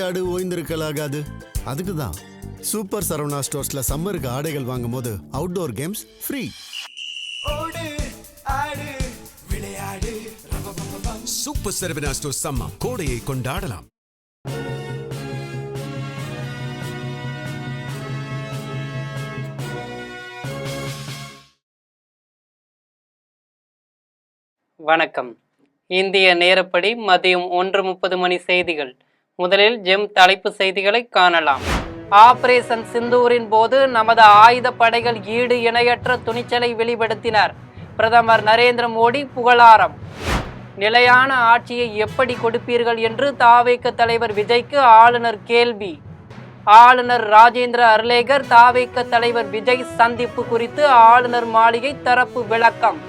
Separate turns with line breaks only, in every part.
விளையாடு ஓய்ந்திருக்கலாகாது. அதுக்கு தான் சூப்பர் சரவணா ஸ்டோர்ஸ்ல சம்மருக்கு ஆடைகள் வாங்கும் போது outdoor games free.
Super Saravana Stores summer கோடையை கொண்டாடலாம்.
வணக்கம். இந்திய நேரப்படி மதியம் 1:30 மணி செய்திகள். முதலில் ஜெம் தலைப்பு செய்திகளை காணலாம். ஆபரேஷன் சிந்தூரின் போது நமது ஆயுத படைகள் ஈடு இணையற்ற துணிச்சலை வெளிப்படுத்தினர். பிரதமர் நரேந்திர மோடி புகழாரம். நிலையான ஆட்சியை எப்படி கொடுப்பீர்கள் என்று தாவேக தலைவர் விஜய்க்கு ஆளுநர் கேள்வி. ஆளுநர் ராஜேந்திர அர்லேகர் தாவேக தலைவர் விஜய் சந்திப்பு குறித்து ஆளுநர் மாளிகை தரப்பு விளக்கம்.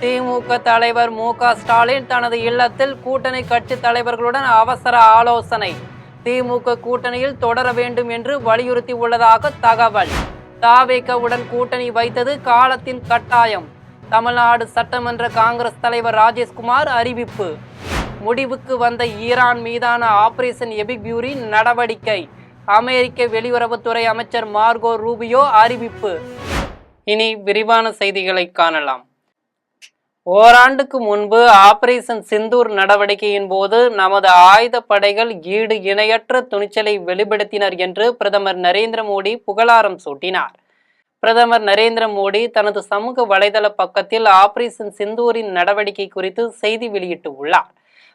திமுக தலைவர் மு.க. ஸ்டாலின் தனது இல்லத்தில் கூட்டணி கட்சி தலைவர்களுடன் அவசர ஆலோசனை. திமுக கூட்டணியில் தொடர வேண்டும் என்று வலியுறுத்தி உள்ளதாக தகவல். தாவேகவுடன் கூட்டணி வைத்தது காலத்தின் கட்டாயம். தமிழ்நாடு சட்டமன்ற காங்கிரஸ் தலைவர் ராஜேஷ்குமார் அறிவிப்பு. முடிவுக்கு வந்த ஈரான் மீதான ஆபரேஷன் எபிக்யூரி நடவடிக்கை. அமெரிக்க வெளியுறவுத்துறை அமைச்சர் மார்கோ ரூபியோ அறிவிப்பு. இனி விரிவான செய்திகளை காணலாம். ஓராண்டுக்கு முன்பு ஆபரேஷன் சிந்தூர் நடவடிக்கையின் போது நமது ஆயுத படைகள் ஈடு இணையற்ற துணிச்சலை வெளிப்படுத்தினர் என்று பிரதமர் நரேந்திர மோடி புகழாரம் சூட்டினார். பிரதமர் நரேந்திர மோடி தனது சமூக வலைதள பக்கத்தில் ஆபரேஷன் சிந்தூரின் நடவடிக்கை குறித்து செய்தி வெளியிட்டு உள்ளார்.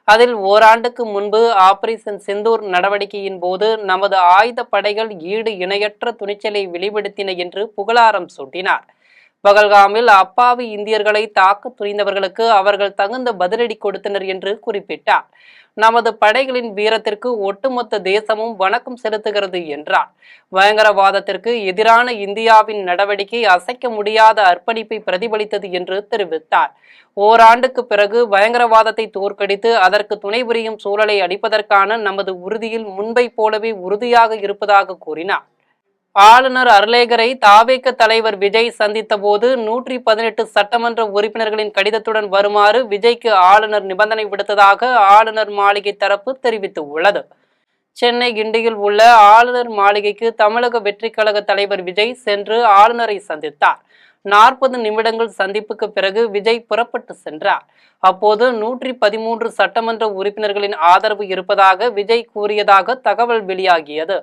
அதில் ஓராண்டுக்கு முன்பு ஆபரேஷன் சிந்தூர் நடவடிக்கையின் போது நமது ஆயுத படைகள் ஈடு இணையற்ற துணிச்சலை வெளிப்படுத்தின என்று புகழாரம் சூட்டினார். பகல்காமில் அப்பாவி இந்தியர்களை தாக்க துணிந்தவர்களுக்கு அவர்கள் தகுந்த பதிலடி கொடுத்தனர் என்று குறிப்பிட்டார். நமது படைகளின் வீரத்திற்கு ஒட்டுமொத்த தேசமும் வணக்கம் செலுத்துகிறது என்றார். பயங்கரவாதத்திற்கு எதிரான இந்தியாவின் நடவடிக்கை அசைக்க முடியாத அர்ப்பணிப்பை பிரதிபலித்தது என்று தெரிவித்தார். ஓராண்டுக்கு பிறகு பயங்கரவாதத்தை தோற்கடித்து அதற்கு துணை புரியும் சூழலை அளிப்பதற்கான நமது உறுதியில் முன்பை போலவே உறுதியாக இருப்பதாக கூறினார். ஆளுநர் அர்லேகரை தாவேக தலைவர் விஜய் சந்தித்த போது 118 சட்டமன்ற உறுப்பினர்களின் கடிதத்துடன் வருமாறு விஜய்க்கு ஆளுநர் நிபந்தனை விடுத்ததாக ஆளுநர் மாளிகை தரப்பு தெரிவித்து உள்ளது. சென்னை கிண்டியில் உள்ள ஆளுநர் மாளிகைக்கு தமிழக வெற்றிக் கழக தலைவர் விஜய் சென்று ஆளுநரை சந்தித்தார். 40 நிமிடங்கள் சந்திப்புக்கு பிறகு விஜய் புறப்பட்டு சென்றார். அப்போது 113 சட்டமன்ற உறுப்பினர்களின் ஆதரவு இருப்பதாக விஜய் கூறியதாக தகவல் வெளியாகியது.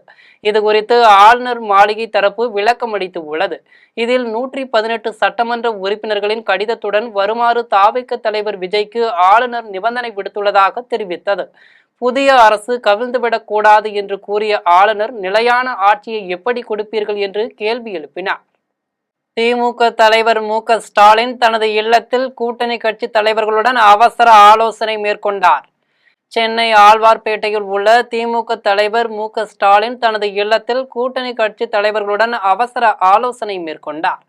இது குறித்து ஆளுநர் மாளிகை தரப்பு விளக்கம் அளித்து உள்ளது. இதில் 118 சட்டமன்ற உறுப்பினர்களின் கடிதத்துடன் வருமாறு தாவேக தலைவர் விஜய்க்கு ஆளுநர் நிபந்தனை விடுத்துள்ளதாக தெரிவித்தது. புதிய அரசு கவிழ்ந்துவிடக் கூடாது என்று கூறிய ஆளுநர் நிலையான ஆட்சியை எப்படி கொடுப்பீர்கள் என்று கேள்வி எழுப்பினார். திமுக தலைவர் மு.க. ஸ்டாலின் தனது இல்லத்தில் கூட்டணி கட்சி தலைவர்களுடன் அவசர ஆலோசனை மேற்கொண்டார். சென்னை ஆழ்வார்பேட்டையில் உள்ள திமுக தலைவர் மு.க. ஸ்டாலின் தனது இல்லத்தில் கூட்டணி கட்சி தலைவர்களுடன் அவசர ஆலோசனை மேற்கொண்டார்.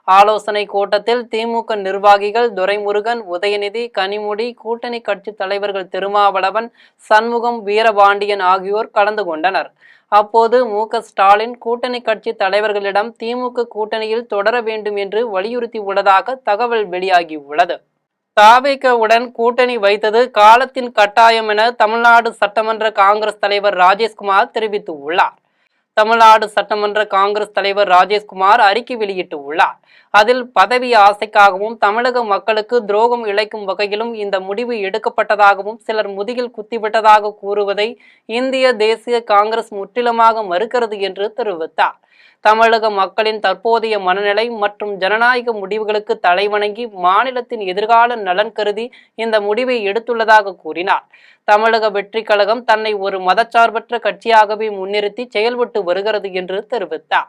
ஆலோசனை கூட்டத்தில் திமுக நிர்வாகிகள் துரைமுருகன், உதயநிதி, கனிமொழி, கூட்டணி கட்சி தலைவர்கள் திருமாவளவன், சண்முகம், வீரபாண்டியன் ஆகியோர் கலந்து கொண்டனர். அப்போது மு.க. ஸ்டாலின் கூட்டணி கட்சி தலைவர்களிடம் திமுக கூட்டணியில் தொடர வேண்டும் என்று வலியுறுத்தி உள்ளதாக தகவல் வெளியாகியுள்ளது. தாவேகவுடன் கூட்டணி வைத்தது காலத்தின் கட்டாயம் என தமிழ்நாடு சட்டமன்ற காங்கிரஸ் தலைவர் ராஜேஷ்குமார் தெரிவித்து உள்ளார். தமிழ்நாடு சட்டமன்ற காங்கிரஸ் தலைவர் ராஜேஷ்குமார் அறிக்கை வெளியிட்டு உள்ளார். அதில் பதவி ஆசைக்காகவும் தமிழக மக்களுக்கு துரோகம் இழைக்கும் வகையிலும் இந்த முடிவு எடுக்கப்பட்டதாகவும் சிலர் முதுகில் குத்திவிட்டதாக கூறுவதை இந்திய தேசிய காங்கிரஸ் முற்றிலுமாக மறுக்கிறது என்று தெரிவித்தார். தமிழக மக்களின் தற்போதைய மனநிலை மற்றும் ஜனநாயக முடிவுகளுக்கு தலைவணங்கி மாநிலத்தின் எதிர்கால நலன் கருதி இந்த முடிவை எடுத்துள்ளதாக கூறினார். தமிழக வெற்றிக் கழகம் தன்னை ஒரு மதச்சார்பற்ற கட்சியாகவே முன்னிறுத்தி செயல்பட்டு வருகிறது என்று தெரிவித்தார்.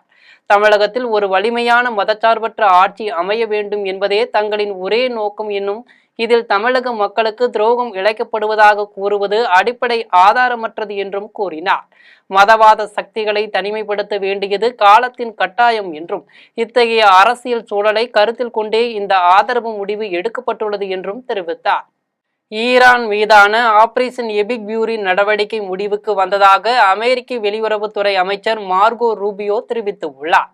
தமிழகத்தில் ஒரு வலிமையான மதச்சார்பற்ற ஆட்சி அமைய வேண்டும் என்பதே தங்களின் ஒரே நோக்கம் என்னும் இதில் தமிழக மக்களுக்கு துரோகம் இழைக்கப்படுவதாக கூறுவது அடிப்படை ஆதாரமற்றது என்றும் கூறினார். மதவாத சக்திகளை தனிமைப்படுத்த வேண்டியது காலத்தின் கட்டாயம் என்றும் இத்தகைய அரசியல் சூழலை கருத்தில் கொண்டே இந்த ஆதரவு முடிவு எடுக்கப்பட்டுள்ளது என்றும் தெரிவித்தார். ஈரான் மீதான ஆபரேஷன் எபிக்யூரி நடவடிக்கை முடிவுக்கு வந்ததாக அமெரிக்க வெளியுறவுத்துறை அமைச்சர் மார்கோ ரூபியோ தெரிவித்துள்ளார்.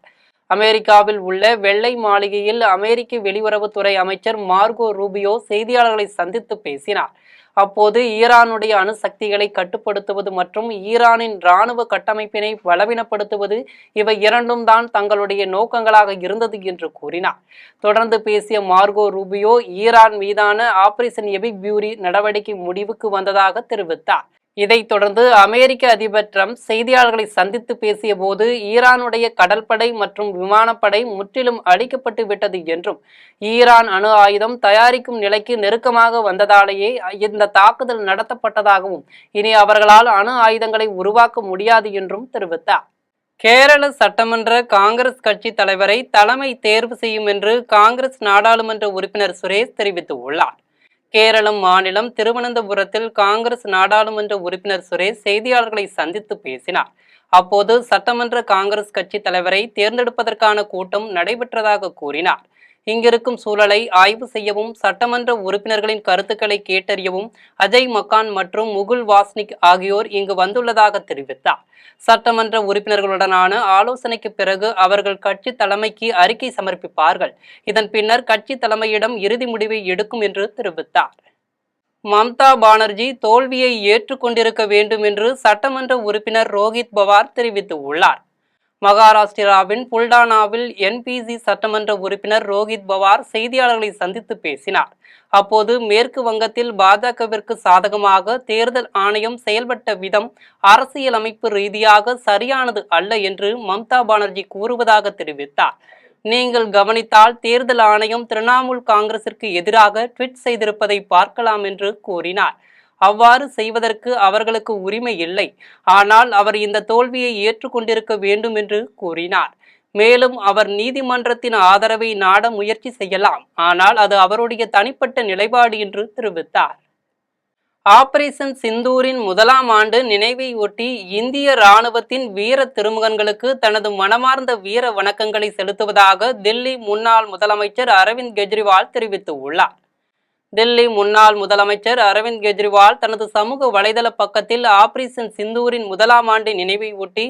அமெரிக்காவில் உள்ள வெள்ளை மாளிகையில் அமெரிக்க வெளியுறவுத்துறை அமைச்சர் மார்கோ ரூபியோ செய்தியாளர்களை சந்தித்து பேசினார். அப்போது ஈரானுடைய அணுசக்திகளை கட்டுப்படுத்துவது மற்றும் ஈரானின் இராணுவ கட்டமைப்பினை பலவீனப்படுத்துவது இவை இரண்டும் தான் தங்களுடைய நோக்கங்களாக இருந்தது என்று கூறினார். தொடர்ந்து பேசிய மார்கோ ரூபியோ ஈரான் மீதான ஆபரேஷன் எபிக் பியூரி நடவடிக்கை முடிவுக்கு வந்ததாக தெரிவித்தார். இதைத் தொடர்ந்து அமெரிக்க அதிபர் ட்ரம்ப் செய்தியாளர்களை சந்தித்து பேசிய போது ஈரானுடைய கடற்படை மற்றும் விமானப்படை முற்றிலும் அழிக்கப்பட்டு விட்டது என்றும் ஈரான் அணு ஆயுதம் தயாரிக்கும் நிலைக்கு நெருக்கமாக வந்ததாலேயே இந்த தாக்குதல் நடத்தப்பட்டதாகவும் இனி அவர்களால் அணு ஆயுதங்களை உருவாக்க முடியாது என்றும் தெரிவித்தார். கேரள சட்டமன்ற காங்கிரஸ் கட்சி தலைவரை தலைமை தேர்வு செய்யும் என்று காங்கிரஸ் நாடாளுமன்ற உறுப்பினர் சுரேஷ் தெரிவித்துள்ளார். கேரளம் மாநிலம் திருவனந்தபுரத்தில் காங்கிரஸ் நாடாளுமன்ற உறுப்பினர் சுரேஷ் செய்தியாளர்களை சந்தித்து பேசினார். அப்போது சட்டமன்ற காங்கிரஸ் கட்சி தலைவரை தேர்ந்தெடுப்பதற்கான கூட்டம் நடைபெற்றதாக கூறினார். இங்கிருக்கும் சூழலை ஆய்வு செய்யவும் சட்டமன்ற உறுப்பினர்களின் கருத்துக்களை கேட்டறியவும் அஜய் மக்கான் மற்றும் முகுல் வாஸ்னிக் ஆகியோர் இங்கு வந்துள்ளதாக தெரிவித்தார். சட்டமன்ற உறுப்பினர்களுடனான ஆலோசனைக்கு பிறகு அவர்கள் கட்சி தலைமைக்கு அறிக்கை சமர்ப்பிப்பார்கள். இதன் பின்னர் கட்சி தலைமையிடம் இறுதி முடிவை எடுக்கும் என்று தெரிவித்தார். மம்தா பானர்ஜி தோல்வியை ஏற்றுக்கொண்டிருக்க வேண்டும் என்று சட்டமன்ற உறுப்பினர் ரோஹித் பவார் தெரிவித்துள்ளார். மகாராஷ்டிராவின் புல்டானாவில் என்பிசி சட்டமன்ற உறுப்பினர் ரோஹித் பவார் செய்தியாளர்களை சந்தித்து பேசினார். அப்போது மேற்கு வங்கத்தில் பாஜகவிற்கு சாதகமாக தேர்தல் ஆணையம் செயல்பட்ட விதம் அரசியலமைப்பு ரீதியாக சரியானது அல்ல என்று மம்தா பானர்ஜி கூறுவதாக தெரிவித்தார். நீங்கள் கவனித்தால் தேர்தல் ஆணையம் திரிணாமுல் காங்கிரசிற்கு எதிராக ட்வீட் செய்திருப்பதை பார்க்கலாம் என்று கூறினார். அவ்வாறு செய்வதற்கு அவர்களுக்கு உரிமை இல்லை. ஆனால் அவர் இந்த தோல்வியை ஏற்றுக்கொண்டிருக்க வேண்டும் என்று கூறினார். மேலும் அவர் நீதிமன்றத்தின் ஆதரவை நாட முயற்சி செய்யலாம். ஆனால் அது அவருடைய தனிப்பட்ட நிலைப்பாடு என்று தெரிவித்தார். ஆபரேஷன் சிந்தூரின் முதலாம் ஆண்டு நினைவை ஒட்டி இந்திய இராணுவத்தின் வீர திருமகன்களுக்கு தனது மனமார்ந்த வீர வணக்கங்களை செலுத்துவதாக தில்லி முன்னாள் முதலமைச்சர் அரவிந்த் கெஜ்ரிவால் தெரிவித்துள்ளார். தில்லி முன்னாள் முதலமைச்சர் அரவிந்த் கெஜ்ரிவால் தனது சமூக வலைதள பக்கத்தில் ஆபரேஷன் சிந்தூரின் முதலாம் ஆண்டு நினைவை ஒட்டி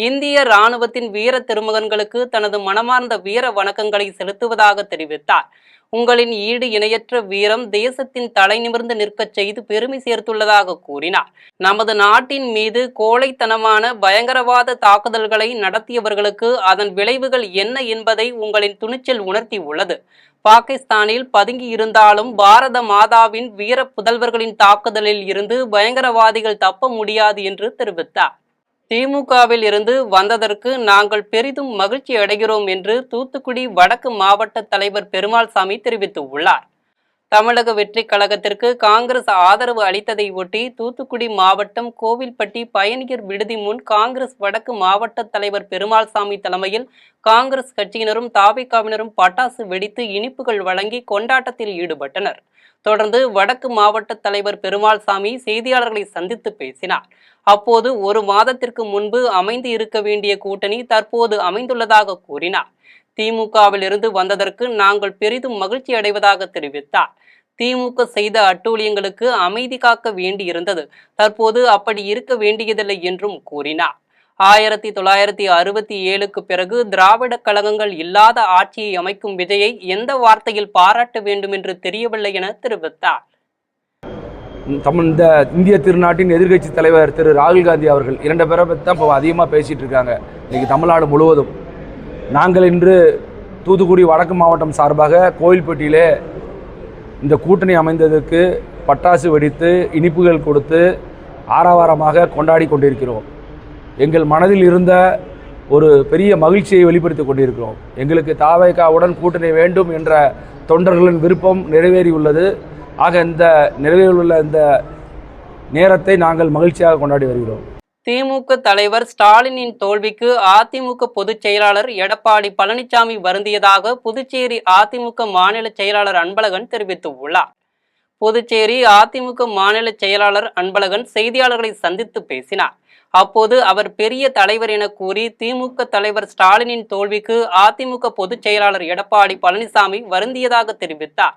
இந்திய இராணுவத்தின் வீர திருமகன்களுக்கு தனது மனமார்ந்த வீர வணக்கங்களை செலுத்துவதாக தெரிவித்தார். உங்களின் ஈடு இணையற்ற வீரம் தேசத்தின் தலை நிமிர்ந்து நிற்கச் செய்து பெருமை சேர்த்துள்ளதாக கூறினார். நமது நாட்டின் மீது கோழைத்தனமான பயங்கரவாத தாக்குதல்களை நடத்தியவர்களுக்கு அதன் விளைவுகள் என்ன என்பதை உங்களின் துணிச்சல் உணர்த்தி உள்ளது. பாகிஸ்தானில் பதுங்கி இருந்தாலும் பாரத மாதாவின் வீர புதல்வர்களின் தாக்குதலில் இருந்து பயங்கரவாதிகள் தப்ப முடியாது என்று தெரிவித்தார். திமுகவில் இருந்து வந்ததற்கு நாங்கள் பெரிதும் மகிழ்ச்சி அடைகிறோம் என்று தூத்துக்குடி வடக்கு மாவட்ட தலைவர் பெருமாள்சாமி தெரிவித்துள்ளார். தமிழக வெற்றி கழகத்திற்கு காங்கிரஸ் ஆதரவு அளித்ததை ஒட்டி தூத்துக்குடி மாவட்டம் கோவில்பட்டி பயணியர் விடுதி முன் காங்கிரஸ் வடக்கு மாவட்ட தலைவர் பெருமாள்சாமி தலைமையில் காங்கிரஸ் கட்சியினரும் தாவேகாவினரும் பட்டாசு வெடித்து இனிப்புகள் வழங்கி கொண்டாட்டத்தில் ஈடுபட்டனர். தொடர்ந்து வடக்கு மாவட்ட தலைவர் பெருமாள்சாமி செய்தியாளர்களை சந்தித்து பேசினார். அப்போது ஒரு மாதத்திற்கு முன்பு அமைந்து இருக்க வேண்டிய கூட்டணி தற்போது அமைந்துள்ளதாக கூறினார். திமுகவில் இருந்து வந்ததற்கு நாங்கள் பெரிதும் மகிழ்ச்சி அடைவதாக தெரிவித்தார். திமுக செய்த அட்டூழியங்களுக்கு அமைதி காக்க வேண்டியிருந்தது. தற்போது அப்படி இருக்க வேண்டியதில்லை என்றும் கூறினார். 1967க்கு பிறகு திராவிட கழகங்கள் இல்லாத ஆட்சியை அமைக்கும் விஜயை எந்த வார்த்தையில் பாராட்ட வேண்டும் என்று தெரியவில்லை என தெரிவித்தார்.
இந்த இந்திய திருநாட்டின் எதிர்க்கட்சி தலைவர் திரு ராகுல் காந்தி அவர்கள் 2 பேரை பற்றி தான் இப்போ அதிகமாக பேசிகிட்டு இருக்காங்க இன்றைக்கி தமிழ்நாடு முழுவதும். நாங்கள் இன்று தூத்துக்குடி வடக்கு மாவட்டம் சார்பாக கோவில்பட்டியிலே இந்த கூட்டணி அமைந்ததற்கு பட்டாசு வெடித்து இனிப்புகள் கொடுத்து ஆரவாரமாக கொண்டாடி கொண்டிருக்கிறோம். எங்கள் மனதில் இருந்த ஒரு பெரிய மகிழ்ச்சியை வெளிப்படுத்தி கொண்டிருக்கிறோம். எங்களுக்கு தாவேகாவுடன் கூட்டணி வேண்டும் என்ற தொண்டர்களின் விருப்பம் நிறைவேறியுள்ளது. ஆக இந்த நிறைவேறியுள்ள இந்த நேரத்தை நாங்கள் மகிழ்ச்சியாக கொண்டாடி வருகிறோம்.
திமுக தலைவர் ஸ்டாலினின் தோல்விக்கு அதிமுக பொதுச் செயலாளர் எடப்பாடி பழனிசாமி வருந்தியதாக புதுச்சேரி அதிமுக மாநில செயலாளர் அன்பழகன் தெரிவித்துள்ளார். புதுச்சேரி அதிமுக மாநில செயலாளர் அன்பழகன் செய்தியாளர்களை சந்தித்து பேசினார். அப்போது அவர் பெரிய தலைவர் என கூறி திமுக தலைவர் ஸ்டாலினின் தோல்விக்கு அதிமுக பொதுச் செயலாளர் எடப்பாடி பழனிசாமி வருந்தியதாக தெரிவித்தார்.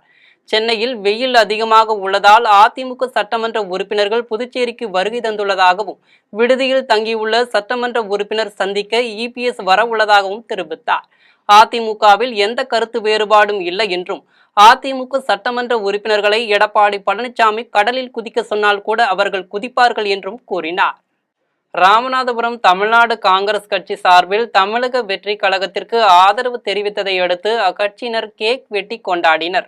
சென்னையில் வெயில் அதிகமாக உள்ளதால் அதிமுக சட்டமன்ற உறுப்பினர்கள் புதுச்சேரிக்கு வருகை தந்துள்ளதாகவும் விடுதியில் தங்கியுள்ள சட்டமன்ற உறுப்பினர் சந்திக்க இபிஎஸ் வர உள்ளதாகவும் தெரிவித்தார். அதிமுகவில் எந்த கருத்து வேறுபாடும் இல்லை என்றும் அதிமுக சட்டமன்ற உறுப்பினர்களை எடப்பாடி பழனிசாமி கடலில் குதிக்க சொன்னால் கூட அவர்கள் குதிப்பார்கள் என்றும் கூறினார். ராமநாதபுரம் தமிழ்நாடு காங்கிரஸ் கட்சி சார்பில் தமிழக வெற்றி கழகத்திற்கு ஆதரவு தெரிவித்ததை அடுத்து அக்கட்சியினர் கேக் வெட்டி கொண்டாடினர்.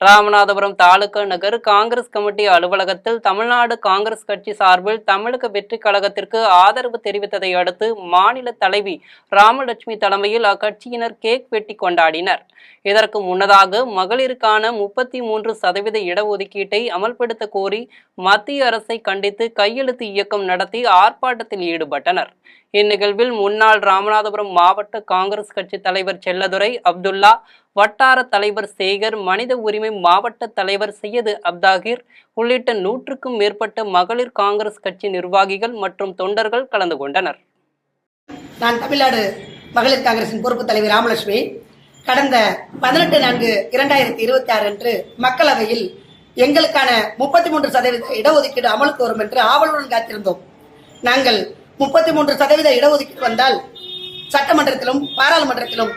ராமநாதபுரம் தாலுகா நகர் காங்கிரஸ் கமிட்டி அலுவலகத்தில் தமிழ்நாடு காங்கிரஸ் கட்சி சார்பில் தமிழக வெற்றி கழகத்திற்கு ஆதரவு தெரிவித்ததை அடுத்து மாநில தலைவி ராமலட்சுமி தலைமையில் அக்கட்சியினர் கேக் வெட்டி கொண்டாடினர். இதற்கு முன்னதாக மகளிருக்கான 33% இடஒதுக்கீட்டை அமல்படுத்த கோரி மத்திய அரசை கண்டித்து கையெழுத்து இயக்கம் நடத்தி ஆர்ப்பாட்டத்தில் ஈடுபட்டனர். இந்நிகழ்வில் முன்னாள் ராமநாதபுரம் மாவட்ட காங்கிரஸ் கட்சி தலைவர் செல்லதுரை அப்துல்லா, வட்டார தலைவர் சேகர், மனித உரிமை மாவட்ட தலைவர் சையது அப்தாகிர் உள்ளிட்ட 100க்கும் மேற்பட்ட மகளிர் காங்கிரஸ் கட்சி நிர்வாகிகள் மற்றும் தொண்டர்கள் கலந்து கொண்டனர்.
நான் தமிழ்நாடு மகளிர் காங்கிரசின் பொறுப்பு தலைவர் ராமலட்சுமி. கடந்த 18/4/2026 அன்று மக்களவையில் எங்களுக்கான 33% இடஒதுக்கீடு அமலுக்கு வரும் என்று ஆவலுடன் காத்திருந்தோம். நாங்கள் 33% இடஒதுக்கீடு வந்தால் சட்டமன்றத்திலும் பாராளுமன்றத்திலும்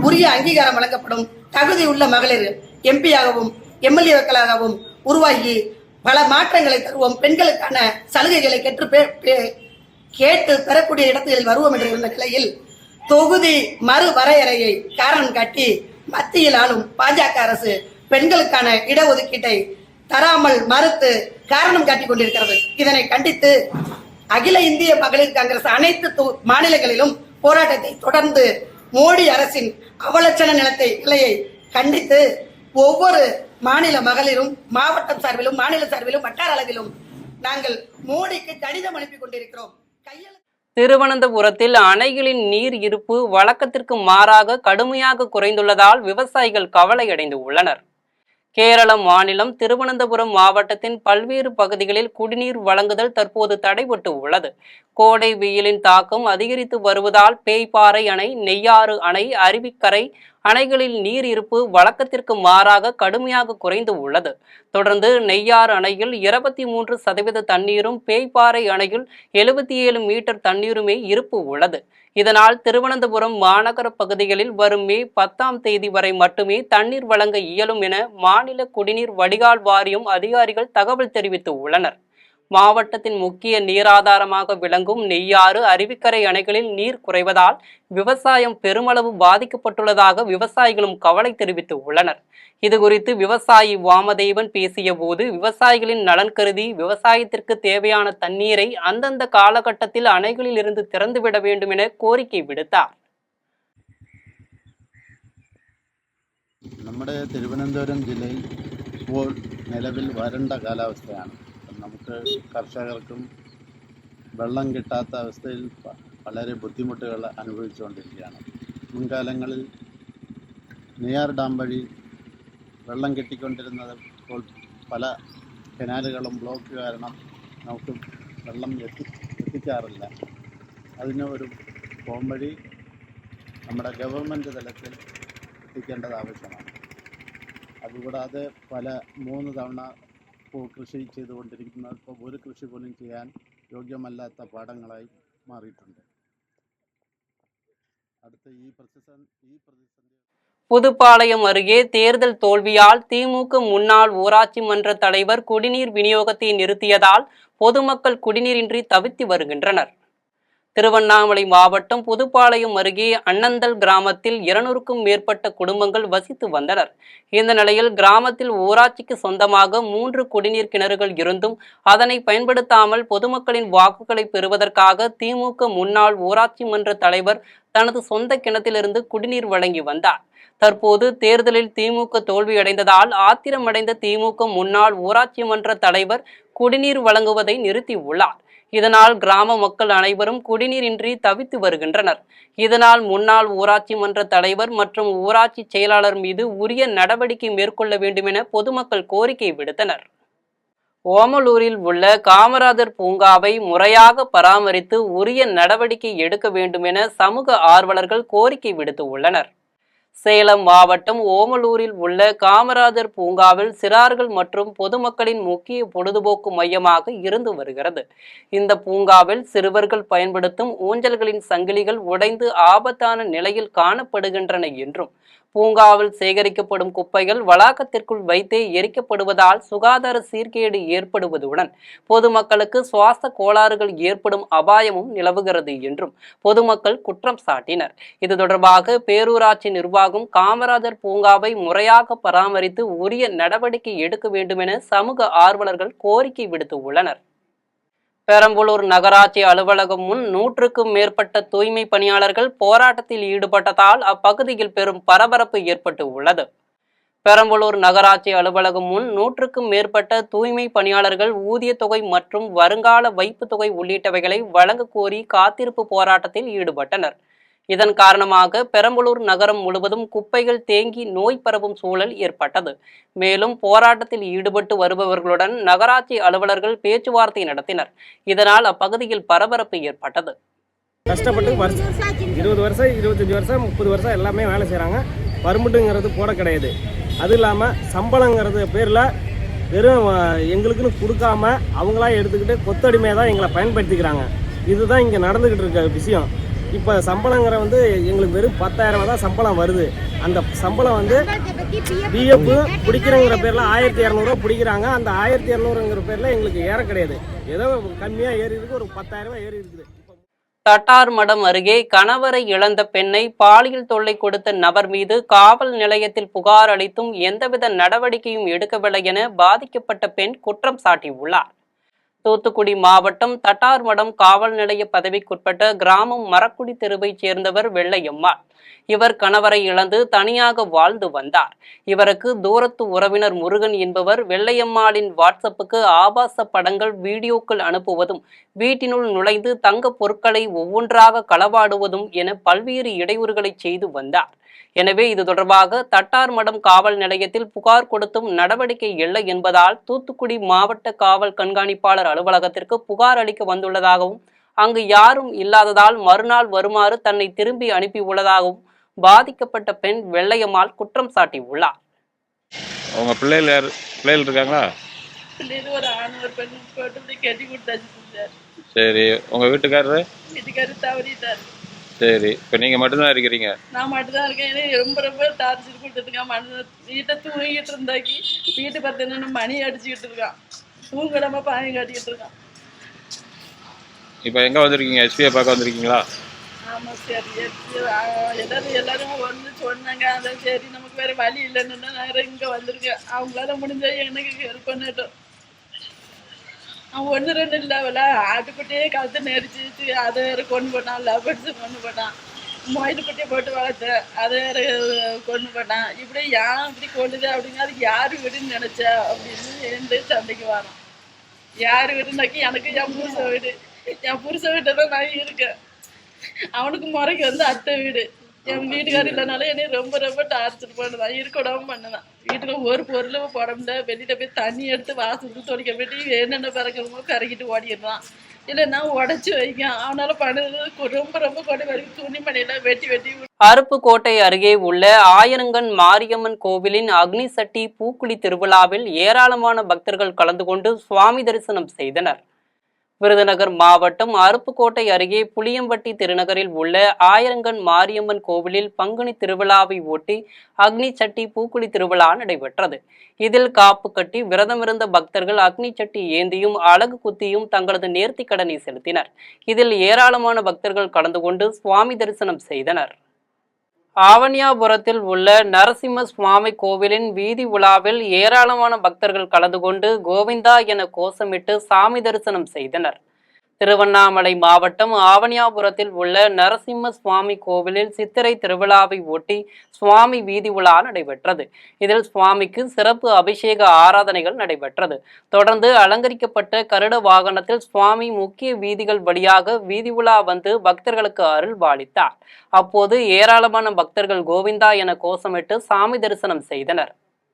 உரிய அங்கீகாரம் வழங்கப்படும், தகுதி உள்ள மகளிர் எம்பியாகவும் எம்எல்ஏக்களாகவும் உருவாகி பல மாற்றங்களை தருவோம், பெண்களுக்கான சலுகைகளை கேட்டு பெறக்கூடிய இடத்தில் வருவோம் என்று இருந்த நிலையில் தொகுதி மறுவரையறையை காரணம் காட்டி மத்தியில் ஆளும் பாஜக அரசு பெண்களுக்கான இடஒதுக்கீட்டை தராமல் மறுத்து காரணம் காட்டிக் கொண்டிருக்கிறது. இதனை கண்டித்து அகில இந்திய மகளிர் காங்கிரஸ் அனைத்து மாநிலங்களிலும் போராட்டத்தை தொடர்ந்து மோடி அரசின் அவலட்சண நிலையை கண்டித்து ஒவ்வொரு மாநில மகளிரும் மாவட்டம் சார்பிலும் மாநில சார்பிலும் வட்டார அளவிலும் நாங்கள் மோடிக்கு கடிதம் அனுப்பி கொண்டிருக்கிறோம்.
திருவனந்தபுரத்தில் அணைகளின் நீர் இருப்பு வழக்கத்திற்கு மாறாக கடுமையாக குறைந்துள்ளதால் விவசாயிகள் கவலையடைந்து உள்ளனர். கேரள மாநிலம் திருவனந்தபுரம் மாவட்டத்தின் பல்வேறு பகுதிகளில் குடிநீர் வழங்குதல் தற்போது தடைபட்டு உள்ளது. கோடை வெயிலின் தாக்கம் அதிகரித்து வருவதால் பேய்பாறை அணை, நெய்யாறு அணை, அருவிக்கரை அணைகளில் நீர் இருப்பு வழக்கத்திற்கு மாறாக கடுமையாக குறைந்து உள்ளது. தொடர்ந்து நெய்யாறு அணையில் 23% தண்ணீரும், பேய்பாறை அணையில் 77 மீட்டர் தண்ணீருமே இருப்பு உள்ளது. இதனால் திருவனந்தபுரம் மாநகர பகுதிகளில் வரும் மே 10ஆம் தேதி வரை மட்டுமே தண்ணீர் வழங்க இயலும் என மாநில குடிநீர் வடிகால் வாரியம் அதிகாரிகள் தகவல் தெரிவித்து உள்ளனர். மாவட்டத்தின் முக்கிய நீராதாரமாக விளங்கும் நெய்யாறு, அருவிக்கரை அணைகளில் நீர் குறைவதால் விவசாயம் பெருமளவு பாதிக்கப்பட்டுள்ளதாக விவசாயிகளும் கவலை தெரிவித்து உள்ளனர். இதுகுறித்து விவசாயி வாமதேவன் பேசிய போது, விவசாயிகளின் நலன் கருதி விவசாயத்திற்கு தேவையான தண்ணீரை அந்தந்த காலகட்டத்தில் அணைகளில் இருந்து திறந்துவிட வேண்டும் என கோரிக்கை விடுத்தார்.
നമ്മുടെ തിരുവനന്തപുരം ജില്ലയിൽ ഇപ്പോൾ നിലവിൽ വരണ്ട കാലാവസ്ഥയാണ്. നമുക്ക് കർഷകർക്കും വെള്ളം കിട്ടാത്ത അവസ്ഥയിൽ വളരെ ബുദ്ധിമുട്ടുകൾ അനുഭവിച്ചുകൊണ്ടിരിക്കുകയാണ്. മുൻകാലങ്ങളിൽ നെയ്യാർ ഡാം വഴി വെള്ളം കെട്ടിക്കൊണ്ടിരുന്നത് ഇപ്പോൾ പല കനാലുകളും ബ്ലോക്ക് കാരണം നമുക്ക് വെള്ളം എത്തിക്കാറില്ല. അതിന് ഒരു പോംവഴി നമ്മുടെ ഗവൺമെൻറ് തലത്തിൽ എത്തിക്കേണ്ടത് ആവശ്യമാണ്. അതുകൂടാതെ 3 തവണ കൃഷി ചെയ്തുകൊണ്ടിരിക്കുന്നത് ഇപ്പോൾ ഒരു കൃഷി പോലും ചെയ്യാൻ യോഗ്യമല്ലാത്ത പാടങ്ങളായി മാറിയിട്ടുണ്ട്. അടുത്ത ഈ പ്രതിസന്ധി
புதுப்பாளையம் அருகே தேர்தல் தோல்வியால் திமுக முன்னாள் ஊராட்சி மன்ற தலைவர் குடிநீர் விநியோகத்தை நிறுத்தியதால் பொதுமக்கள் குடிநீரின்றி தவித்து வருகின்றனர். திருவண்ணாமலை மாவட்டம் புதுப்பாளையம் அருகே அண்ணந்தல் கிராமத்தில் 200க்கும் மேற்பட்ட குடும்பங்கள் வசித்து வந்தனர். இந்த நிலையில் கிராமத்தில் ஊராட்சிக்கு சொந்தமாக 3 குடிநீர் கிணறுகள் இருந்தும் அதனை பயன்படுத்தாமல் பொதுமக்களின் வாக்குகளை பெறுவதற்காக திமுக முன்னாள் ஊராட்சி மன்ற தலைவர் தனது சொந்த கிணத்திலிருந்து குடிநீர் வழங்கி வந்தார். தற்போது தேர்தலில் திமுக தோல்வியடைந்ததால் ஆத்திரமடைந்த திமுக முன்னாள் ஊராட்சி மன்ற தலைவர் குடிநீர் வழங்குவதை நிறுத்தியுள்ளார். இதனால் கிராம மக்கள் அனைவரும் குடிநீரின்றி தவித்து வருகின்றனர். இதனால் முன்னாள் ஊராட்சி மன்ற தலைவர் மற்றும் ஊராட்சி செயலாளர் மீது உரிய நடவடிக்கை மேற்கொள்ள வேண்டும் என பொதுமக்கள் கோரிக்கை விடுத்தனர். ஓமலூரில் உள்ள காமராஜர் பூங்காவை முறையாக பராமரித்து உரிய நடவடிக்கை எடுக்க வேண்டும் என சமூக ஆர்வலர்கள் கோரிக்கை விடுத்து உள்ளனர். சேலம் மாவட்டம் ஓமலூரில் உள்ள காமராஜர் பூங்காவில் சிறார்கள் மற்றும் பொதுமக்களின் முக்கிய பொழுதுபோக்கு மையமாக இருந்து வருகிறது. இந்த பூங்காவில் சிறுவர்கள் பயன்படுத்தும் ஊஞ்சல்களின் சங்கிலிகள் உடைந்து ஆபத்தான நிலையில் காணப்படுகின்றன என்றும் பூங்காவில் சேகரிக்கப்படும் குப்பைகள் வளாகத்திற்குள் வைத்தே எரிக்கப்படுவதால் சுகாதார சீர்கேடு ஏற்படுவதுடன் பொதுமக்களுக்கு சுவாச கோளாறுகள் ஏற்படும் அபாயமும் நிலவுகிறது என்றும் பொதுமக்கள் குற்றம் சாட்டினர். இது தொடர்பாக பேரூராட்சி நிர்வாகம் காமராஜர் பூங்காவை முறையாக பராமரித்து உரிய நடவடிக்கை எடுக்க வேண்டும் என சமூக ஆர்வலர்கள் கோரிக்கை விடுத்துள்ளனர். பெரம்பலூர் நகராட்சி அலுவலகம் முன் 100க்கும் மேற்பட்ட தூய்மை பணியாளர்கள் போராட்டத்தில் ஈடுபட்டதால் அப்பகுதியில் பெரும் பரபரப்பு ஏற்பட்டு உள்ளது. பெரம்பலூர் நகராட்சி அலுவலகம் முன் 100க்கும் மேற்பட்ட தூய்மை பணியாளர்கள் ஊதிய தொகை மற்றும் வருங்கால வைப்பு தொகை உள்ளிட்டவைகளை வழங்க கோரி காத்திருப்பு போராட்டத்தில் ஈடுபட்டனர். இதன் காரணமாக பெரம்பலூர் நகரம் முழுவதும் குப்பைகள் தேங்கி நோய் பரவும் சூழல் ஏற்பட்டது. மேலும் போராட்டத்தில் ஈடுபட்டு வருபவர்களுடன் நகராட்சி அலுவலர்கள் பேச்சுவார்த்தை நடத்தினர். இதனால் அப்பகுதியில் பரபரப்பு ஏற்பட்டது.
கஷ்டப்பட்டு வருஷம் 20 வருஷம் 25 வருஷம் 30 வருஷம் எல்லாமே வேலை செய்கிறாங்க. பர்மிட்டுங்கிறது போட கிடையாது. அது இல்லாமல் சம்பளங்கிறது பேரில் வெறும் எங்களுக்குன்னு கொடுக்காம அவங்களா எடுத்துக்கிட்டு கொத்தடிமையாக தான் எங்களை பயன்படுத்திக்கிறாங்க. இதுதான் இங்கே நடந்துக்கிட்டு இருக்க விஷயம். இப்போ சம்பளங்கிற வந்து எங்களுக்கு வெறும் 10,000 தான் சம்பளம் வருது. அந்த சம்பளம் வந்து பிஎஃப் பிடிக்கிறங்கிற பேரில் 1200 பிடிக்கிறாங்க. அந்த 1200ங்கிற பேரில் எங்களுக்கு ஏற கிடையாது. ஏதோ கம்மியாக ஏறி இருக்கு, ஒரு 10,000 ஏறி இருக்குது.
தட்டார் மடம் அருகே கணவரை இழந்த பெண்ணை பாலியல் தொல்லை கொடுத்த நபர் மீது காவல் நிலையத்தில் புகார் அளித்தும் எந்தவித நடவடிக்கையும் எடுக்கவில்லை என பாதிக்கப்பட்ட பெண் குற்றம் சாட்டியுள்ளார். தூத்துக்குடி மாவட்டம் தட்டார்மடம் காவல் நிலைய பதவிக்குட்பட்ட கிராமம் மரக்குடி தெருவைச் சேர்ந்தவர் வெள்ளையம்மாள். இவர் கணவரை இழந்து தனியாக வாழ்ந்து வந்தார். இவருக்கு தூரத்து உறவினர் முருகன் என்பவர் வெள்ளையம்மாளின் வாட்ஸ்அப்புக்கு ஆபாச படங்கள் வீடியோக்கள் அனுப்புவதும் வீட்டினுள் நுழைந்து தங்க பொருட்களை ஒவ்வொன்றாக களவாடுவதும் என பல்வேறு இடையூறுகளை செய்து வந்தார். எனவே இது தொடர்பாக தட்டார்மடம் காவல் நிலையத்தில் புகார் கொடுத்தும் நடவடிக்கை இல்லை என்பதால் தூத்துக்குடி மாவட்ட காவல் கண்காணிப்பாளர் அலுவலகத்திற்கு புகார் அளிக்க வந்துள்ளதாகவும் அங்கு யாரும் இல்லாததால் மறுநாள் வருமாறு தன்னை திரும்பி அனுப்பியுள்ளதாகவும் பாதிக்கப்பட்ட பெண் வெள்ளையம்மாள் குற்றம் சாட்டியுள்ளார்.
உங்க பிள்ளைகள் இருக்காங்களா?
ஒரு ஆண் ஒரு பெண் போட்டு கட்டி கொடுத்தாச்சு.
சரி, உங்க வீட்டுக்காரரு
தவறிட்டார்.
சரி, இப்போ நீங்க மட்டும்தான் இருக்கிறீங்க?
நான் மட்டும்தான் இருக்கேன். ரொம்ப ரொம்ப டார்ச்சர் கொடுத்துருக்கான். மனுஷன் வீட்டை தூங்கிட்டு இருந்தாக்கி வீட்டு பார்த்தீங்கன்னா மணி அடிச்சுக்கிட்டு இருக்கான். தூங்கிடாம பாயம் காட்டிக்கிட்டு இருக்கான்.
இப்போ எங்க வந்திருக்கீங்க? எஸ்பியை பார்க்க வந்திருக்கீங்களா?
ஆமா சார். எல்லாரும் வந்து சொன்னாங்க. அதான் சரி நமக்கு வேற வழி இல்லைன்னு நான் இங்க வந்திருக்கேன். அவங்களால முடிஞ்சா எனக்கு ஹெல்ப் பண்ணட்டும். அவன் 1-2 இல்லாவல ஆட்டுக்குட்டியே கழுத்து நெரிச்சிச்சு. அதை வேற கொண்டு போட்டான். லவர்ஸ் கொண்டு போட்டான். மொயிலுக்குட்டியை போட்டு வளர்த்த அதை வேற கொண்டு போட்டான். இப்படி ஏன் இப்படி கொள்ளுது அப்படின்னா அதுக்கு யாரு வீடுன்னு நினைச்சா அப்படின்னு எந்த சண்டைக்கு வரோம். யாரு வீடுனாக்கி எனக்கு என் புருஷ வீட்டை தான் நான் இருக்கேன். அவனுக்கு முறைக்கு வந்து அத்தை வீடு. என் வீட்டுக்காரர் இல்லைனாலும் என்னை ரொம்ப ரொம்ப டார்ச்சர் பண்ணுதான். இருக்கடாம பண்ணுதான். வீட்டுக்கு ஒரு பொருளும் போட முடியல. வெளியில போய் தண்ணி எடுத்து வாசலுக்கு துடைக்க போயிட்டு என்னென்ன பிறக்கணுமோ பிறக்கிட்டு ஓடிடுறான். இல்லைன்னா உடச்சி வைக்க அவனால பண்ணது ரொம்ப ரொம்ப கொண்டு வரைக்கும் துணிமணியில வெட்டி
அருப்புக்கோட்டை அருகே உள்ள ஆயிரங்கன் மாரியம்மன் கோவிலின் அக்னி சட்டி பூக்குழி திருவிழாவில் ஏராளமான பக்தர்கள் கலந்து கொண்டு சுவாமி தரிசனம் செய்தனர். விருதுநகர் மாவட்டம் அருப்புக்கோட்டை அருகே புளியம்பட்டி திருநகரில் உள்ள ஆயிரங்கன் மாரியம்மன் கோவிலில் பங்குனி திருவிழாவை ஒட்டி அக்னி சட்டி பூக்குழி திருவிழா நடைபெற்றது. இதில் காப்பு கட்டி விரதமிருந்த பக்தர்கள் அக்னி சட்டி ஏந்தியும் அலகு குத்தியும் தங்களது நேர்த்திக் கடனை செலுத்தினர். இதில் ஏராளமான பக்தர்கள் கலந்து கொண்டு சுவாமி தரிசனம் செய்தனர். ஆவணியாபுரத்தில் உள்ள நரசிம்ம சுவாமி கோவிலின் வீதி உலாவில் ஏராளமான பக்தர்கள் கலந்து கொண்டு கோவிந்தா என கோஷமிட்டு சாமி தரிசனம் செய்தனர். திருவண்ணாமலை மாவட்டம் ஆவணியாபுரத்தில் உள்ள நரசிம்ம சுவாமி கோவிலில் சித்திரை திருவிழாவை ஒட்டி சுவாமி வீதி உலா நடைபெற்றது. இதில் சுவாமிக்கு சிறப்பு அபிஷேக ஆராதனைகள் நடைபெற்றது. தொடர்ந்து அலங்கரிக்கப்பட்ட கருட வாகனத்தில் சுவாமி முக்கிய வீதிகள் வழியாக வீதி உலா வந்து பக்தர்களுக்கு அருள் பாலித்தார். அப்போது ஏராளமான பக்தர்கள் கோவிந்தா என கோஷமிட்டு சாமி தரிசனம் செய்தனர்.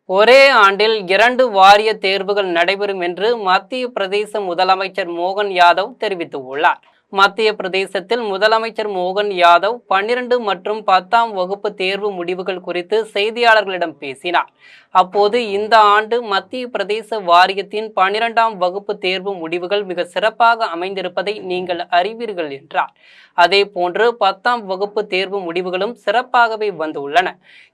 ஒரே ஆண்டில் 2 வாரிய தேர்வுகள் நடைபெறும் என்று மத்திய பிரதேச முதலமைச்சர் மோகன் யாதவ் தெரிவித்துள்ளார். மத்திய பிரதேசத்தில் முதலமைச்சர் மோகன் யாதவ் 12 மற்றும் 10ஆம் வகுப்பு தேர்வு முடிவுகள் குறித்து செய்தியாளர்களிடம் பேசினார். அப்போது இந்த ஆண்டு மத்திய பிரதேச வாரியத்தின் 12ஆம் வகுப்பு தேர்வு முடிவுகள் மிக சிறப்பாக அமைந்திருப்பதை நீங்கள் அறிவீர்கள் என்றார். அதே போன்று 10ஆம் வகுப்பு தேர்வு முடிவுகளும் சிறப்பாகவே வந்துள்ளன.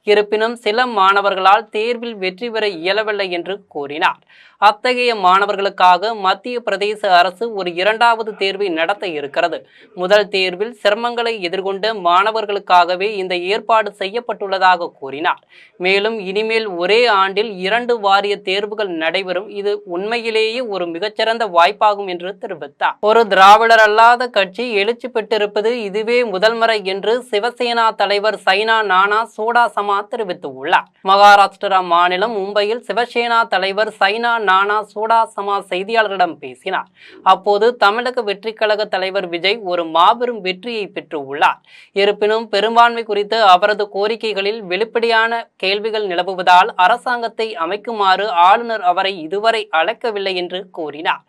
இருப்பினும் சில மாணவர்களால் தேர்வில் வெற்றி பெற இயலவில்லை என்று கூறினார். அத்தகைய மாணவர்களுக்காக மத்திய பிரதேச அரசு ஒரு 2வது தேர்வை நடத்த இருக்கிறது. முதல் தேர்வில் சிரமங்களை எதிர்கொண்ட மாணவர்களுக்காகவே இந்த ஏற்பாடு செய்யப்பட்டுள்ளதாக கூறினார். மேலும் இனிமேல் ஒரே ஆண்டில் 2 வாரிய தேர்வுகள் நடைபெறும். இது உண்மையிலேயே ஒரு மிகச்சிறந்த வாய்ப்பாகும் என்று தெரிவித்தார். ஒரு திராவிடர் அல்லாத கட்சி எழுச்சி பெற்றிருப்பது இதுவே முதல் முறை என்று சிவசேனா தலைவர் சைனா நானா சோடாசமா தெரிவித்துள்ளார். மகாராஷ்டிரா மாநிலம் மும்பையில் சிவசேனா தலைவர் சைனா நானா சோடாசமா செய்தியாளர்களிடம் பேசினார். அப்போது தமிழக வெற்றிக் கழக தலைவர் விஜய் ஒரு மாபெரும் வெற்றியை பெற்றுள்ளார். இருப்பினும் பெரும்பான்மை குறித்து அவரது கோரிக்கைகளில் வெளிப்படையான கேள்விகள் நிலவுவதால் அரசாங்கத்தை அமைக்குமாறு ஆளுநர் அவரை இதுவரை அழைக்கவில்லை என்று கூறினார்.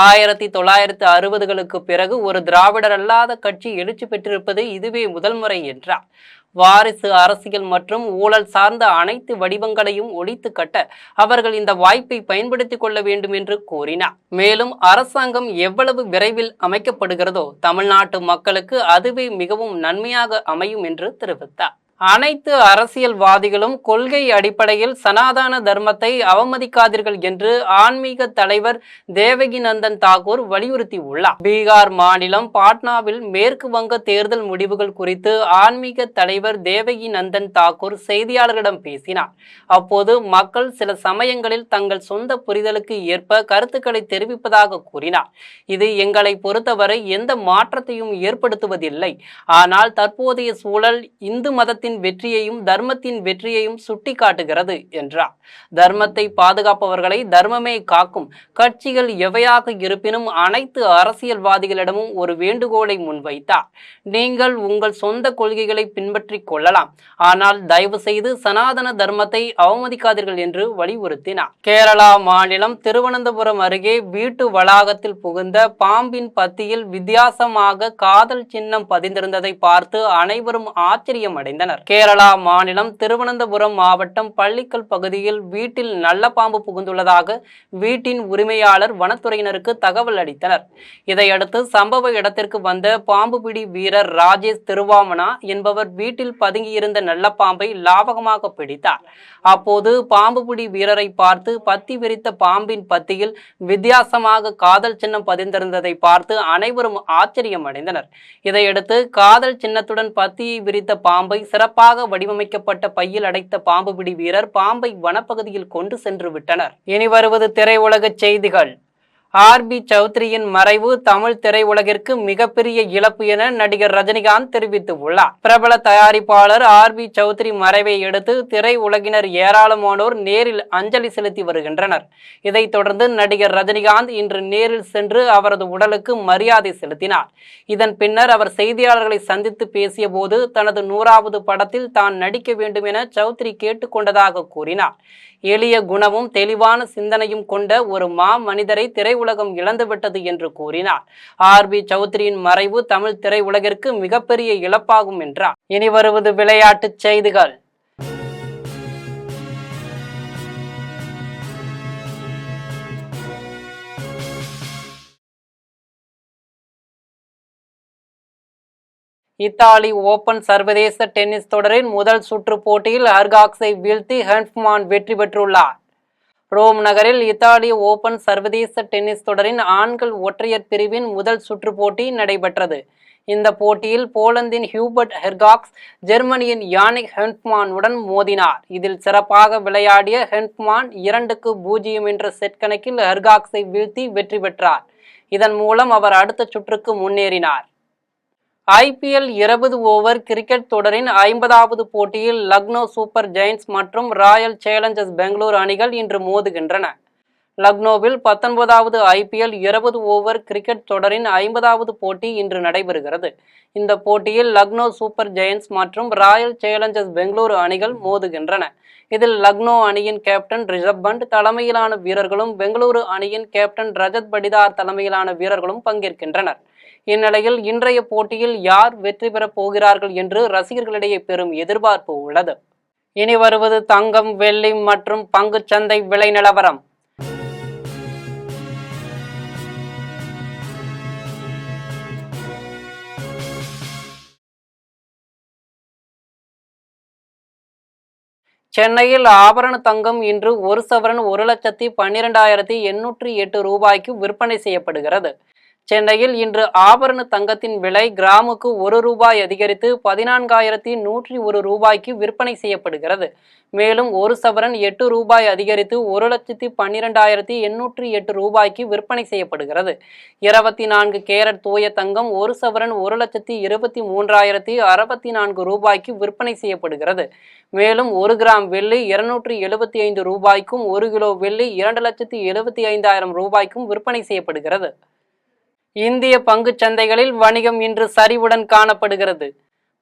1960களுக்கு பிறகு ஒரு திராவிடர் அல்லாத கட்சி எழுச்சி பெற்றிருப்பது இதுவே முதல் முறை என்றார். வாரிசு அரசியல் மற்றும் ஊழல் சார்ந்த அனைத்து வடிவங்களையும் ஒழித்து கட்ட அவர்கள் இந்த வாய்ப்பை பயன்படுத்திக் கொள்ள வேண்டும் என்று கூறினார். மேலும் அரசாங்கம் எவ்வளவு விரைவில் அமைக்கப்படுகிறதோ தமிழ்நாட்டு மக்களுக்கு அதுவே மிகவும் நன்மையாக அமையும் என்று தெரிவித்தார். அனைத்து அரசியல்வாதிகளும் கொள்கை அடிப்படையில் சனாதன தர்மத்தை அவமதிக்காதீர்கள் என்று ஆன்மீக தலைவர் தேவகி நந்தன் தாக்கூர் வலியுறுத்தி உள்ளார். பீகார் மாநிலம் பாட்னாவில் மேற்கு வங்க தேர்தல் முடிவுகள் குறித்து ஆன்மீக தலைவர் தேவகி நந்தன் தாக்கூர் செய்தியாளர்களிடம் பேசினார். அப்போது மக்கள் சில சமயங்களில் தங்கள் சொந்த புரிதலுக்கு ஏற்ப கருத்துக்களை தெரிவிப்பதாக கூறினார். இது எங்களை பொறுத்தவரை எந்த மாற்றத்தையும் ஏற்படுத்துவதில்லை. ஆனால் தற்போதைய சூழல் இந்து மதத்தின் வெற்றியையும் தர்மத்தின் வெற்றியையும் சுட்டிக்காட்டுகிறது என்றார். தர்மத்தை பாதுகாப்பவர்களை தர்மமே காக்கும். கட்சிகள் எவையாக இருப்பினும் அனைத்து அரசியல்வாதிகளிடமும் ஒரு வேண்டுகோளை முன்வைத்தார். நீங்கள் உங்கள் சொந்த கொள்கைகளை பின்பற்றிக் கொள்ளலாம், ஆனால் தயவு செய்து சனாதன தர்மத்தை அவமதிக்காதீர்கள் என்று வலியுறுத்தினார். கேரளா மாநிலம் திருவனந்தபுரம் அருகே வீட்டு வளாகத்தில் புகுந்த பாம்பின் பத்தியில் வித்தியாசமாக காதல் சின்னம் பதிந்திருந்ததை பார்த்து அனைவரும் ஆச்சரியம் அடைந்தனர். கேரளா மாநிலம் திருவனந்தபுரம் மாவட்டம் பள்ளிக்கல் பகுதியில் வீட்டில் நல்ல பாம்பு புகுந்துள்ளதாக வீட்டின் உரிமையாளர் வனத்துறையினருக்கு தகவல் அளித்தனர். இதையடுத்து சம்பவ இடத்திற்கு வந்த பாம்பு பிடி வீரர் ராஜேஷ் திருவாமனா என்பவர் வீட்டில் பதுங்கியிருந்த நல்ல பாம்பை லாவகமாக பிடித்தார். அப்போது பாம்பு பிடி வீரரை பார்த்து பத்தி விரித்த பாம்பின் பத்தியில் வித்தியாசமாக காதல் சின்னம் பதிந்திருந்ததை பார்த்து அனைவரும் ஆச்சரியம் அடைந்தனர். இதையடுத்து காதல் சின்னத்துடன் பத்தியை விரித்த பாம்பை சிறப்பாக வடிவமைக்கப்பட்ட பையில் அடைத்த பாம்பு பிடி வீரர் பாம்பை வனப்பகுதியில் கொண்டு சென்று விட்டனர். இனி வருவது திரையுலக செய்திகள். ஆர்பி சௌத்ரியின் மறைவு தமிழ் திரையுலகிற்கு மிகப்பெரிய இழப்பு என நடிகர் ரஜினிகாந்த் தெரிவித்துள்ளார். பிரபல தயாரிப்பாளர் ஆர்பி சௌத்ரி மறைவை அடுத்து திரையுலகினர் ஏராளமானோர் நேரில் அஞ்சலி செலுத்தி வருகின்றனர். இதைத் தொடர்ந்து நடிகர் ரஜினிகாந்த் இன்று நேரில் சென்று அவரது உடலுக்கு மரியாதை செலுத்தினார். இதன் பின்னர் அவர் செய்தியாளர்களை சந்தித்து பேசிய போது தனது 100வது படத்தில் தான் நடிக்க வேண்டும் என சௌத்ரி கேட்டுக்கொண்டதாக கூறினார். எளிய குணமும் தெளிவான சிந்தனையும் கொண்ட ஒரு மனிதரை திரையுலகம் இழந்துவிட்டது என்று கூறினார். ஆர்பி சௌத்ரியின் மறைவு தமிழ் திரையுலகிற்கு மிகப்பெரிய இழப்பாகும் என்றார். இனி வருவது விளையாட்டுச் செய்திகள். இத்தாலி ஓபன் சர்வதேச டென்னிஸ் தொடரின் முதல் சுற்று போட்டியில் ஹர்காக்ஸை வீழ்த்தி ஹென்ஃப்மான் வெற்றி பெற்றுள்ளார். ரோம் நகரில் இத்தாலி ஓபன் சர்வதேச டென்னிஸ் தொடரின் ஆண்கள் ஒற்றையர் பிரிவின் முதல் சுற்று போட்டி நடைபெற்றது. இந்த போட்டியில் போலந்தின் ஹியூபர்ட் ஹெர்காக்ஸ் ஜெர்மனியின் யானிக் ஹென்ஃப்மானுடன் மோதினார். இதில் சிறப்பாக விளையாடிய ஹென்ஃப்மான் 2-0 என்ற செட் கணக்கில் ஹெர்காக்ஸை வீழ்த்தி வெற்றி பெற்றார். இதன் மூலம் அவர் அடுத்த சுற்றுக்கு முன்னேறினார். IPL 20 ஓவர் கிரிக்கெட் தொடரின் 50வது போட்டியில் லக்னோ சூப்பர் ஜெயின்ட்ஸ் மற்றும் ராயல் சேலஞ்சர்ஸ் பெங்களூர் அணிகள் இன்று மோதுகின்றன. லக்னோவில் 19வது IPL 20 ஓவர் கிரிக்கெட் தொடரின் 50வது போட்டி இன்று நடைபெறுகிறது. இந்த போட்டியில் லக்னோ சூப்பர் ஜெயின்ட்ஸ் மற்றும் ராயல் சேலஞ்சர்ஸ் பெங்களூரு அணிகள் மோதுகின்றன. இதில் லக்னோ அணியின் கேப்டன் ரிஷப் பண்ட் தலைமையிலான வீரர்களும் பெங்களூரு அணியின் கேப்டன் ரஜத் படிதார் தலைமையிலான வீரர்களும் பங்கேற்கின்றனர். இந்நிலையில் இன்றைய போட்டியில் யார் வெற்றி பெறப் போகிறார்கள் என்று ரசிகர்களிடையே பெரும் எதிர்பார்ப்பு உள்ளது. இனி வருவது தங்கம், வெள்ளி மற்றும் பங்குச் சந்தை விலை நிலவரம். சென்னையில் ஆபரண தங்கம் இன்று ஒரு சவரன் 1,12,808 ரூபாய்க்கு விற்பனை செய்யப்படுகிறது. சென்னையில் இன்று ஆபரண தங்கத்தின் விலை கிராமுக்கு 1 ரூபாய் அதிகரித்து 14,101 ரூபாய்க்கு விற்பனை செய்யப்படுகிறது. மேலும் ஒரு சவரன் 8 ரூபாய் அதிகரித்து 1,12,808 ரூபாய்க்கு விற்பனை செய்யப்படுகிறது. 24 கேரட் தூய தங்கம் ஒரு சவரன் 1,23,064 ரூபாய்க்கு விற்பனை செய்யப்படுகிறது. மேலும் 1 கிராம் வெள்ளி 275 ரூபாய்க்கும் 1 கிலோ வெள்ளி 2,75,000 ரூபாய்க்கும் விற்பனை செய்யப்படுகிறது. இந்திய பங்குச் சந்தைகளில் வணிகம் இன்று சரிவுடன் காணப்படுகிறது.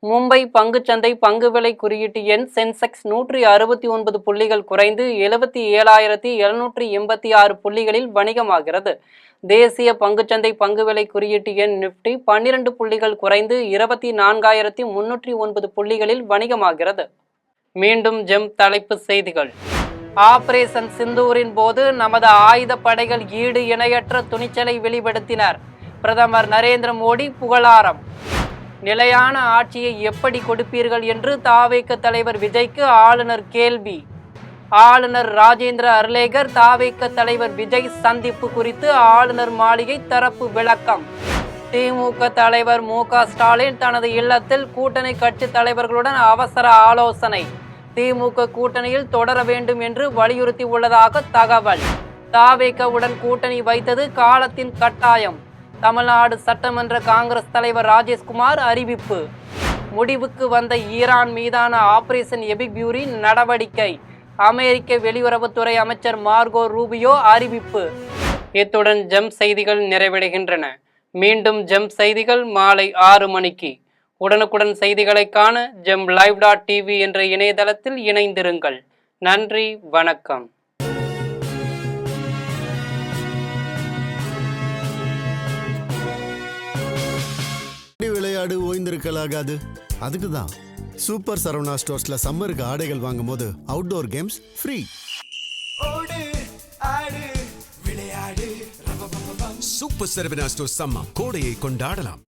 மும்பை பங்குச்சந்தை பங்கு விலை குறியீட்டு எண் சென்செக்ஸ் 169 புள்ளிகள் குறைந்து 77,786 புள்ளிகளில் வணிகமாகிறது. தேசிய பங்குச்சந்தை பங்கு விலை குறியீட்டு எண் நிப்டி 12 புள்ளிகள் குறைந்து 24,309 புள்ளிகளில் வணிகமாகிறது. மீண்டும் ஜெம் தலைப்பு செய்திகள். ஆபரேஷன் சிந்தூரின் போது நமது ஆயுத படைகள் ஈடு இணையற்ற துணிச்சலை வெளிப்படுத்தினர். பிரதமர் நரேந்திர மோடி புகழாரம். நிலையான ஆட்சியை எப்படி கொடுப்பீர்கள் என்று தாவேக தலைவர் விஜய்க்கு ஆளுநர் கேள்வி. ஆளுநர் ராஜேந்திர அர்லேகர் தாவேக தலைவர் விஜய் சந்திப்பு குறித்து ஆளுநர் மாளிகை தரப்பு விளக்கம். திமுக தலைவர் மு.க. ஸ்டாலின் தனது இல்லத்தில் கூட்டணி கட்சி தலைவர்களுடன் அவசர ஆலோசனை. திமுக கூட்டணியில் தொடர வேண்டும் என்று வலியுறுத்தி உள்ளதாக தகவல். தாவேகவுடன் கூட்டணி வைத்தது காலத்தின் கட்டாயம். தமிழ்நாடு சட்டமன்ற காங்கிரஸ் தலைவர் ராஜேஷ்குமார் அறிவிப்பு. முடிவுக்கு வந்த ஈரான் மீதான ஆபரேஷன் எபிக்யூரி நடவடிக்கை. அமெரிக்க வெளியுறவுத்துறை அமைச்சர் மார்கோ ரூபியோ அறிவிப்பு. இத்துடன் ஜெம் செய்திகள் நிறைவடைகின்றன. மீண்டும் ஜெம் செய்திகள் மாலை 6 மணிக்கு. உடனுக்குடன் செய்திகளை காண gemlive.tv என்ற இணையதளத்தில் இணைந்திருங்கள். நன்றி, வணக்கம்.
விளையாடு ஓய்ந்திருக்கலாகாது. அதுக்கு தான் சூப்பர் சரவணா ஸ்டோர்ஸ்ல சம்மருக்கு ஆடைகள் வாங்கும் போது outdoor games free.
Super Saravana Stores summer கோடையை கொண்டாடலாம்.